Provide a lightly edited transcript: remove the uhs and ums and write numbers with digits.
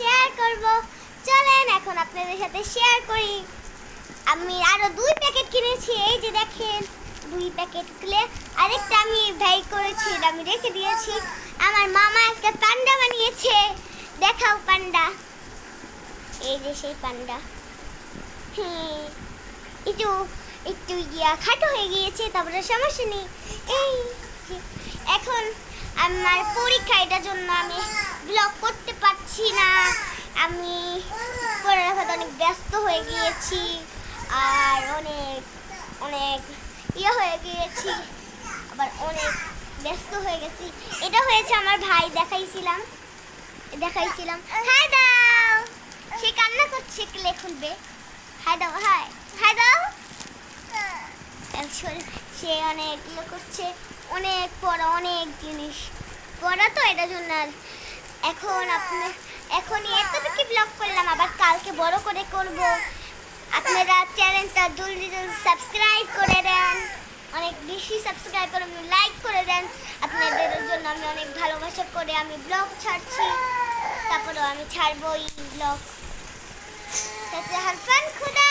Share করব। চলেন এখন আপনাদের সাথে শেয়ার করি। আমি আরো 2 প্যাকেট কিনেছি, এই যে দেখেন 2 প্যাকেট খুলে আরেকটা আমি ভাই করেছি, এটা আমি রেখে দিয়েছি। আমার মামা একটা পান্ডা বানিয়েছে, দেখাও পান্ডা। এই যে সেই পান্ডা। হ্যাঁ, একটু একটু খাটো হয়ে গিয়েছে, তারপরে সমস্যা নেই। এই যে, এখন আমার পরীক্ষা, এটার জন্য আমি ব্লগ করতে পারছি না। আমি পড়ালেখাতে অনেক ব্যস্ত হয়ে গিয়েছি আর অনেক অনেক হয়ে গিয়েছি, আবার অনেক ব্যস্ত হয়ে গেছি। এটা হয়েছে আমার ভাই, দেখাইছিলাম। হাই দাও, সে কান্না করছে, ক্লে খুলবে। হাই দাও, হাই হাই দাও। সে অনেক করছে, অনেক পড়া, অনেক জিনিস পড়া, তো এটার জন্য এখনই এতটুকু ব্লগ করলাম, আবার কালকে বড় করে করব। আপনারা চ্যানেলটা জলদি সাবস্ক্রাইব করে দেন, অনেক বেশি সাবস্ক্রাইব করে লাইক করে দেন। আপনাদের জন্য আমি অনেক ভালোবাসা করে আমি ব্লগ ছাড়ছি, তারপরেও আমি ছাড়বো এই ব্লগ। হারফান খুদা।